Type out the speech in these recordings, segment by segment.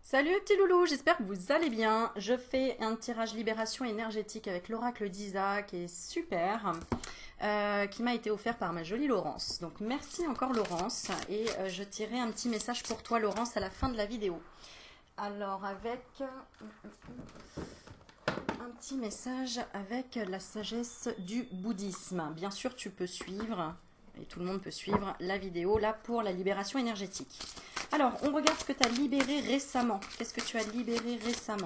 Salut les petits loulous, j'espère que vous allez bien. Je fais un tirage libération énergétique avec l'oracle d'Isa qui est super, qui m'a été offert par ma jolie Laurence. Donc merci encore Laurence et je tirerai un petit message pour toi Laurence à la fin de la vidéo. Alors avec un petit message avec la sagesse du bouddhisme. Bien sûr tu peux suivre, et tout le monde peut suivre la vidéo là pour la libération énergétique. Alors, on regarde ce que tu as libéré récemment. Qu'est-ce que tu as libéré récemment?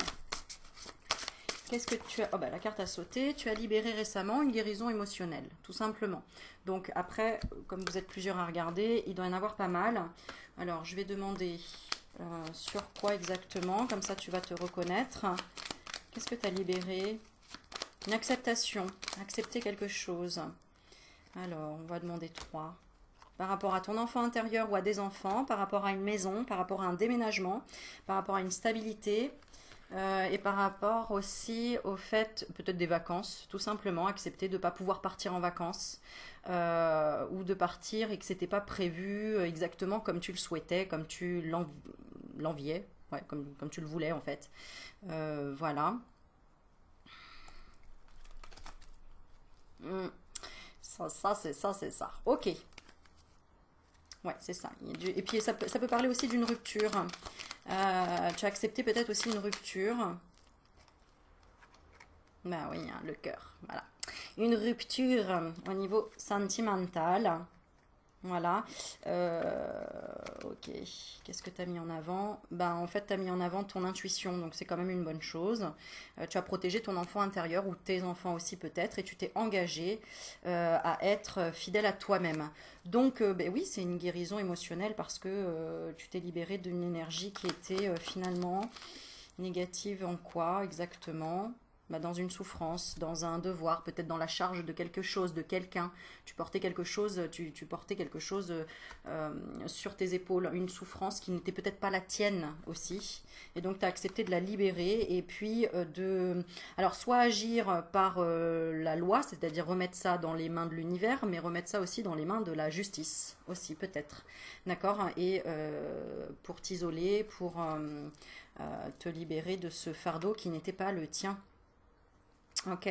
Qu'est-ce que tu as... Oh bah la carte a sauté. Tu as libéré récemment une guérison émotionnelle, tout simplement. Donc après, comme vous êtes plusieurs à regarder, il doit y en avoir pas mal. Alors, je vais demander sur quoi exactement. Comme ça, tu vas te reconnaître. Qu'est-ce que tu as libéré? Une acceptation. Accepter quelque chose. Alors, on va demander 3. Par rapport à ton enfant intérieur ou à des enfants, par rapport à une maison, par rapport à un déménagement, par rapport à une stabilité, et par rapport aussi au fait, peut-être des vacances, tout simplement, accepter de ne pas pouvoir partir en vacances, ou de partir et que c'était pas prévu exactement comme tu le souhaitais, comme tu l'enviais, ouais, comme tu le voulais en fait. Voilà. Hmm. Ça c'est ça, c'est ça. Ok. Ouais, c'est ça. Et puis ça peut parler aussi d'une rupture. Tu as accepté peut-être aussi une rupture. Bah oui, hein, le cœur. Voilà. Une rupture au niveau sentimental. Voilà. Ok. Qu'est-ce que tu as mis en avant? Ben, en fait, tu as mis en avant ton intuition, donc c'est quand même une bonne chose. Tu as protégé ton enfant intérieur, ou tes enfants aussi peut-être, et tu t'es engagé à être fidèle à toi-même. Donc, ben oui, c'est une guérison émotionnelle parce que tu t'es libéré d'une énergie qui était finalement négative en quoi exactement? Bah, dans une souffrance, dans un devoir, peut-être dans la charge de quelque chose, de quelqu'un. Tu portais quelque chose sur tes épaules, une souffrance qui n'était peut-être pas la tienne aussi. Et donc tu as accepté de la libérer et puis Alors soit agir par la loi, c'est-à-dire remettre ça dans les mains de l'univers, mais remettre ça aussi dans les mains de la justice aussi peut-être. D'accord? Et pour t'isoler, pour te libérer de ce fardeau qui n'était pas le tien. Ok,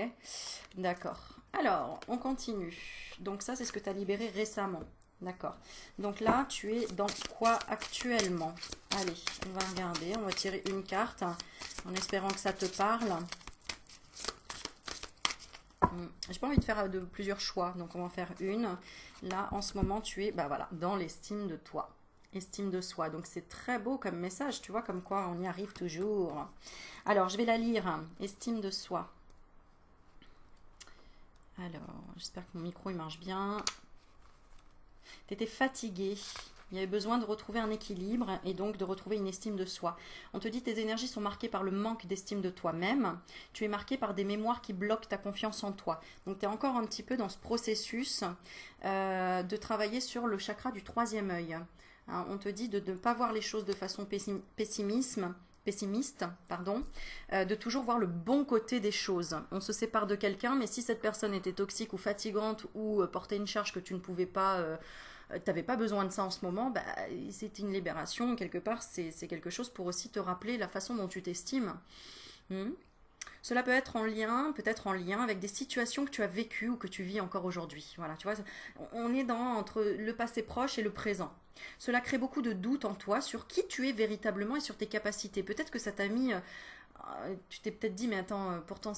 d'accord. Alors, on continue. Donc ça, c'est ce que tu as libéré récemment. D'accord. Donc là, tu es dans quoi actuellement? Allez, on va regarder. On va tirer une carte en espérant que ça te parle. J'ai pas envie de faire de plusieurs choix, donc on va en faire une. Là, en ce moment, tu es bah voilà, dans l'estime de toi. Estime de soi. Donc c'est très beau comme message, tu vois, comme quoi on y arrive toujours. Alors, je vais la lire. Estime de soi. Alors, j'espère que mon micro il marche bien. Tu étais fatigué. Il y avait besoin de retrouver un équilibre et donc de retrouver une estime de soi. On te dit que tes énergies sont marquées par le manque d'estime de toi-même. Tu es marqué par des mémoires qui bloquent ta confiance en toi. Donc tu es encore un petit peu dans ce processus de travailler sur le chakra du troisième œil. Hein, on te dit de ne pas voir les choses de façon pessimiste, pardon, de toujours voir le bon côté des choses. On se sépare de quelqu'un, mais si cette personne était toxique ou fatigante ou portait une charge que tu ne pouvais pas, t'avais pas besoin de ça en ce moment, bah, c'est une libération quelque part. C'est quelque chose pour aussi te rappeler la façon dont tu t'estimes. Hmm. Cela peut être en lien, peut-être en lien avec des situations que tu as vécues ou que tu vis encore aujourd'hui. Voilà, tu vois, on est entre le passé proche et le présent. Cela crée beaucoup de doutes en toi sur qui tu es véritablement et sur tes capacités. Peut-être que ça t'a mis tu t'es peut-être dit, mais attends, pourtant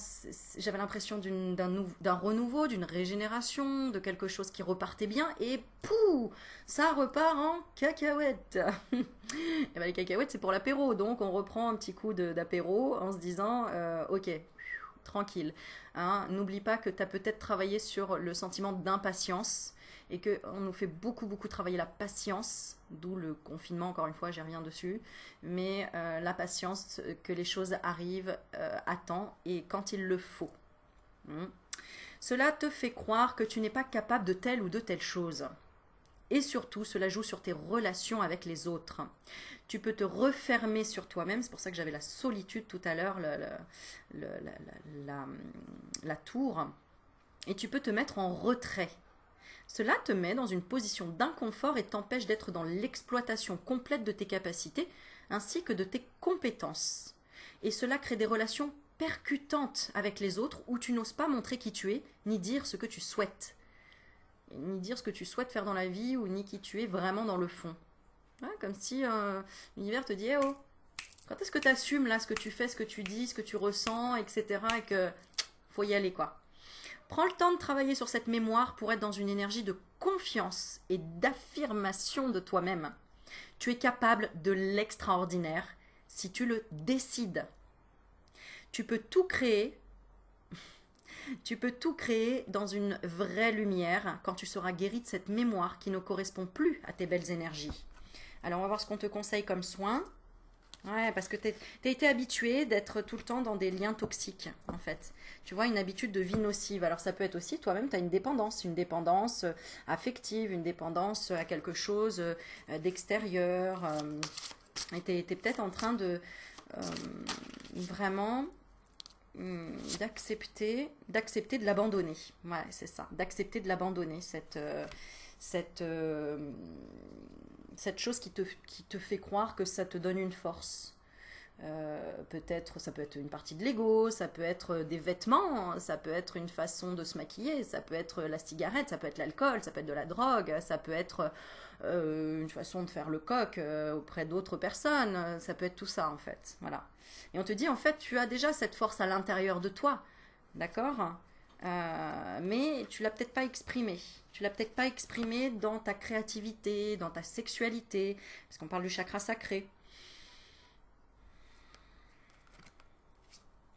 j'avais l'impression d'un renouveau, d'une régénération, de quelque chose qui repartait bien, et pouh, ça repart en cacahuète. Et ben, les cacahuètes, c'est pour l'apéro, donc on reprend un petit coup d'apéro en se disant, ok, tranquille. Hein, n'oublie pas que tu as peut-être travaillé sur le sentiment d'impatience et qu'on nous fait beaucoup, beaucoup travailler la patience, d'où le confinement, encore une fois, j'ai rien dessus, mais la patience, que les choses arrivent à temps et quand il le faut. Hmm. Cela te fait croire que tu n'es pas capable de telle ou de telle chose. Et surtout, cela joue sur tes relations avec les autres. Tu peux te refermer sur toi-même, c'est pour ça que j'avais la solitude tout à l'heure, la tour, et tu peux te mettre en retrait. Cela te met dans une position d'inconfort et t'empêche d'être dans l'exploitation complète de tes capacités, ainsi que de tes compétences. Et cela crée des relations percutantes avec les autres où tu n'oses pas montrer qui tu es, ni dire ce que tu souhaites. Ni dire ce que tu souhaites faire dans la vie, ou ni qui tu es vraiment dans le fond. Ouais, comme si l'univers te dit eh oh, quand est-ce que tu assumes là ce que tu fais, ce que tu dis, ce que tu ressens, etc. Et que faut y aller quoi. Prends le temps de travailler sur cette mémoire pour être dans une énergie de confiance et d'affirmation de toi-même. Tu es capable de l'extraordinaire si tu le décides. Tu peux tout créer. Tu peux tout créer dans une vraie lumière quand tu seras guéri de cette mémoire qui ne correspond plus à tes belles énergies. Alors on va voir ce qu'on te conseille comme soin. Ouais, parce que tu as été habitué d'être tout le temps dans des liens toxiques, en fait. Tu vois, une habitude de vie nocive. Alors ça peut être aussi, toi-même, tu as une dépendance affective, une dépendance à quelque chose d'extérieur. Et tu es peut-être en train de vraiment d'accepter de l'abandonner. Ouais, c'est ça, d'accepter de l'abandonner, cette chose qui te fait croire que ça te donne une force. Peut-être, ça peut être une partie de l'ego, ça peut être des vêtements, ça peut être une façon de se maquiller, ça peut être la cigarette, ça peut être l'alcool, ça peut être de la drogue, ça peut être une façon de faire le coq auprès d'autres personnes, ça peut être tout ça en fait. Voilà. Et on te dit en fait, tu as déjà cette force à l'intérieur de toi, d'accord? Mais tu l'as peut-être pas exprimée. Tu l'as peut-être pas exprimée dans ta créativité, dans ta sexualité, parce qu'on parle du chakra sacré.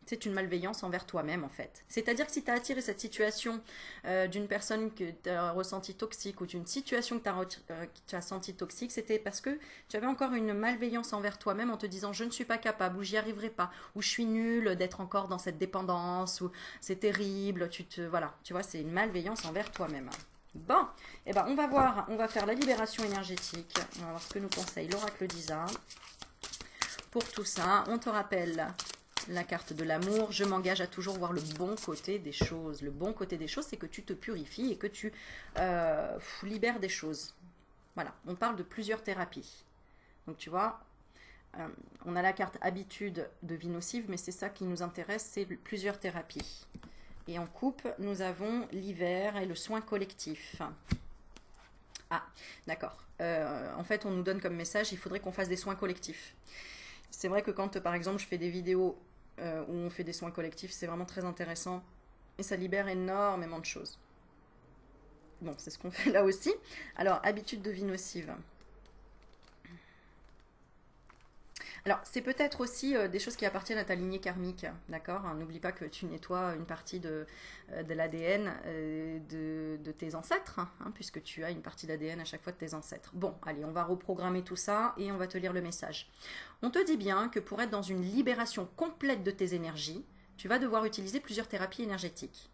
C'est une malveillance envers toi-même en fait. C'est-à-dire que si tu as attiré cette situation d'une personne que tu as ressenti toxique ou d'une situation que tu as senti toxique, c'était parce que tu avais encore une malveillance envers toi-même en te disant je ne suis pas capable ou j'y arriverai pas ou je suis nulle d'être encore dans cette dépendance ou c'est terrible, voilà, tu vois, c'est une malveillance envers toi-même. Bon, eh ben on va faire la libération énergétique. On va voir ce que nous conseille l'oracle d'Isa. Pour tout ça, on te rappelle la carte de l'amour, je m'engage à toujours voir le bon côté des choses. Le bon côté des choses, c'est que tu te purifies et que tu libères des choses. Voilà, on parle de plusieurs thérapies. Donc tu vois, on a la carte habitude de vie nocive, mais c'est ça qui nous intéresse, c'est plusieurs thérapies. Et en coupe, nous avons l'hiver et le soin collectif. Ah, d'accord. En fait, on nous donne comme message, il faudrait qu'on fasse des soins collectifs. C'est vrai que quand, par exemple, je fais des vidéos où on fait des soins collectifs, c'est vraiment très intéressant et ça libère énormément de choses. Bon, c'est ce qu'on fait là aussi. Alors, habitude de vie nocive. Alors, c'est peut-être aussi des choses qui appartiennent à ta lignée karmique, d'accord? N'oublie pas que tu nettoies une partie de l'ADN de tes ancêtres, hein, puisque tu as une partie d'ADN à chaque fois de tes ancêtres. Bon, allez, on va reprogrammer tout ça et on va te lire le message. On te dit bien que pour être dans une libération complète de tes énergies, tu vas devoir utiliser plusieurs thérapies énergétiques.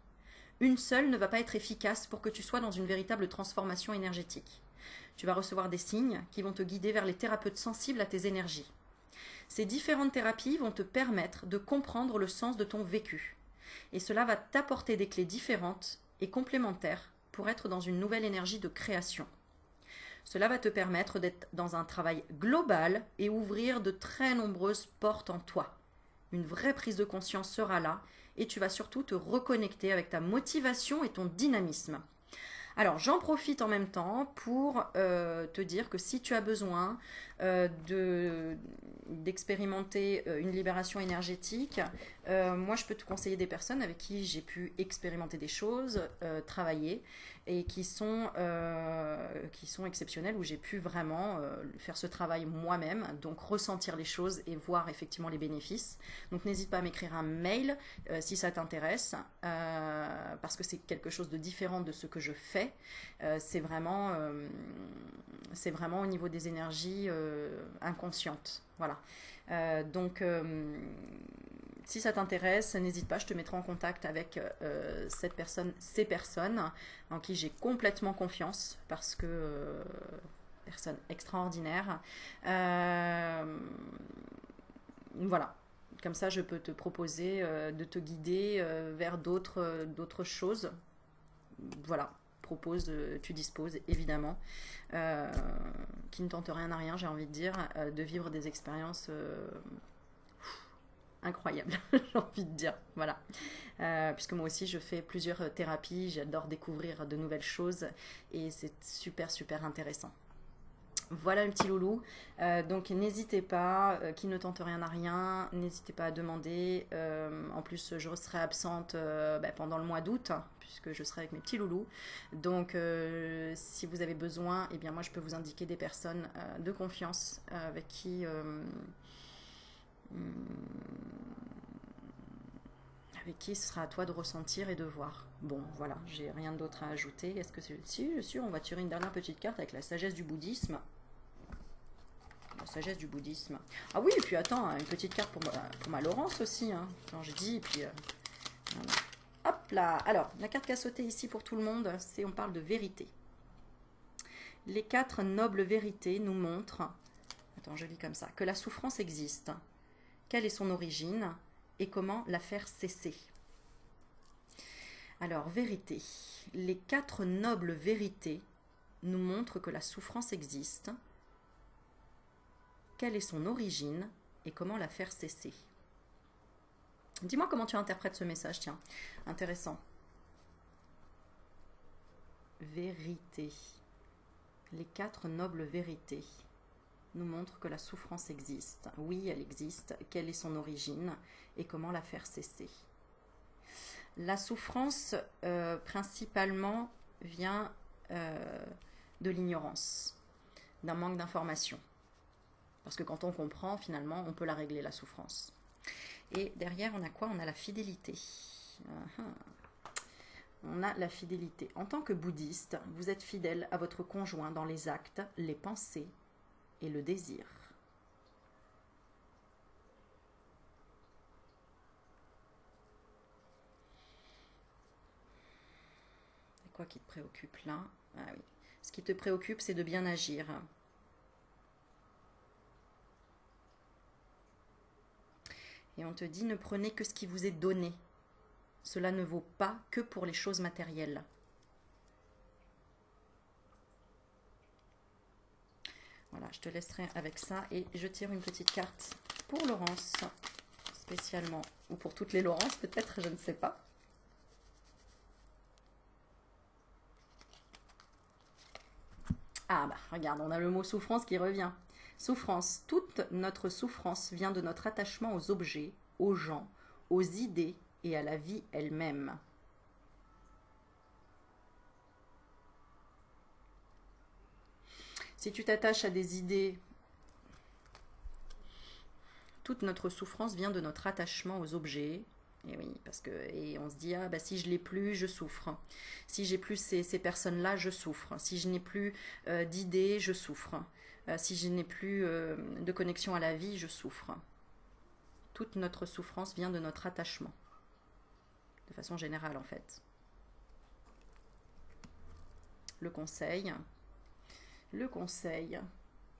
Une seule ne va pas être efficace pour que tu sois dans une véritable transformation énergétique. Tu vas recevoir des signes qui vont te guider vers les thérapeutes sensibles à tes énergies. Ces différentes thérapies vont te permettre de comprendre le sens de ton vécu. Et cela va t'apporter des clés différentes et complémentaires pour être dans une nouvelle énergie de création. Cela va te permettre d'être dans un travail global et ouvrir de très nombreuses portes en toi. Une vraie prise de conscience sera là et tu vas surtout te reconnecter avec ta motivation et ton dynamisme. Alors, j'en profite en même temps pour te dire que si tu as besoin d'expérimenter une libération énergétique, moi, je peux te conseiller des personnes avec qui j'ai pu expérimenter des choses, travailler, et qui sont exceptionnelles, où j'ai pu vraiment faire ce travail moi-même, donc ressentir les choses et voir effectivement les bénéfices. Donc, n'hésite pas à m'écrire un mail si ça t'intéresse, parce que c'est quelque chose de différent de ce que je fais. C'est vraiment au niveau des énergies inconscientes. Voilà. Donc, si ça t'intéresse, n'hésite pas, je te mettrai en contact avec ces personnes en qui j'ai complètement confiance parce que personnes extraordinaires. Voilà. Comme ça, je peux te proposer de te guider vers d'autres choses. Voilà. Tu disposes évidemment. qui ne tente rien à rien, j'ai envie de dire, de vivre des expériences incroyables, j'ai envie de dire, voilà. Puisque moi aussi je fais plusieurs thérapies, j'adore découvrir de nouvelles choses et c'est super super intéressant. Voilà mes petits loulous, donc n'hésitez pas, qui ne tente rien à rien, n'hésitez pas à demander, en plus je serai absente pendant le mois d'août, hein, puisque je serai avec mes petits loulous, donc si vous avez besoin, eh bien moi je peux vous indiquer des personnes de confiance avec qui ce sera à toi de ressentir et de voir. Bon, voilà, j'ai rien d'autre à ajouter. Est-ce que c'est... Si, je suis sûr, on va tirer une dernière petite carte avec la sagesse du bouddhisme. La sagesse du bouddhisme. Ah oui, et puis attends, une petite carte pour ma Laurence aussi. Hein. Quand je dis, et puis... voilà. Hop là. Alors, la carte qui a sauté ici pour tout le monde, c'est on parle de vérité. Les 4 nobles vérités nous montrent... Attends, je lis comme ça. Que la souffrance existe. Quelle est son origine et comment la faire cesser. Alors, vérité. Les 4 nobles vérités nous montrent que la souffrance existe. Quelle est son origine et comment la faire cesser. Dis-moi comment tu interprètes ce message, tiens. Intéressant. Vérité. Les 4 nobles vérités nous montrent que la souffrance existe. Oui, elle existe. Quelle est son origine et comment la faire cesser. La souffrance, principalement, vient de l'ignorance, d'un manque d'information. Parce que quand on comprend, finalement, on peut la régler, la souffrance. Et derrière, on a quoi? On a la fidélité. On a la fidélité. En tant que bouddhiste, vous êtes fidèle à votre conjoint dans les actes, les pensées et le désir. C'est quoi qui te préoccupe là? Ah oui. Ce qui te préoccupe, c'est de bien agir. Et on te dit, ne prenez que ce qui vous est donné. Cela ne vaut pas que pour les choses matérielles. Voilà, je te laisserai avec ça. Et je tire une petite carte pour Laurence, spécialement. Ou pour toutes les Laurences, peut-être, je ne sais pas. Ah bah, regarde, on a le mot souffrance qui revient. Souffrance. Toute notre souffrance vient de notre attachement aux objets, aux gens, aux idées et à la vie elle-même. Si tu t'attaches à des idées, toute notre souffrance vient de notre attachement aux objets. Et oui, parce que et on se dit, ah bah si je l'ai plus, je souffre. Si j'ai plus ces personnes-là, je souffre. Si je n'ai plus d'idées, je souffre. Si je n'ai plus de connexion à la vie, je souffre. Toute notre souffrance vient de notre attachement. De façon générale, en fait. Le conseil,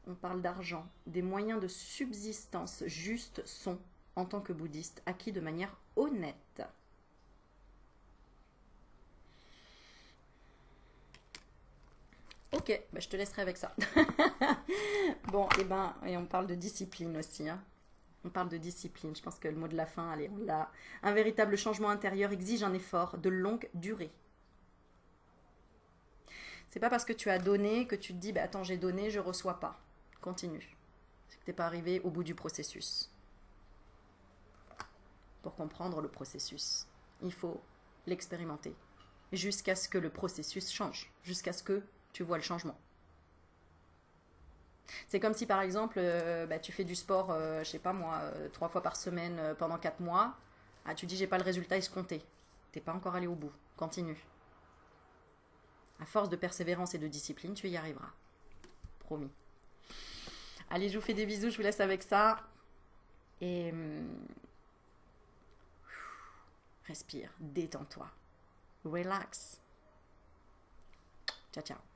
on parle d'argent. Des moyens de subsistance justes sont, en tant que bouddhiste, acquis de manière honnête. Ok, bah je te laisserai avec ça. Bon, et on parle de discipline aussi. Hein. On parle de discipline. Je pense que le mot de la fin, allez, on l'a. Un véritable changement intérieur exige un effort de longue durée. C'est pas parce que tu as donné que tu te dis, bah attends, j'ai donné, je reçois pas. Continue. C'est que tu n'es pas arrivé au bout du processus. Pour comprendre le processus, il faut l'expérimenter. Jusqu'à ce que le processus change. Jusqu'à ce que tu vois le changement. C'est comme si par exemple, tu fais du sport, je sais pas moi, 3 fois par semaine pendant 4 mois. Ah, tu dis j'ai pas le résultat escompté. T'es pas encore allé au bout. Continue. À force de persévérance et de discipline, tu y arriveras. Promis. Allez, je vous fais des bisous, je vous laisse avec ça. Et respire, détends-toi. Relax. Ciao, ciao.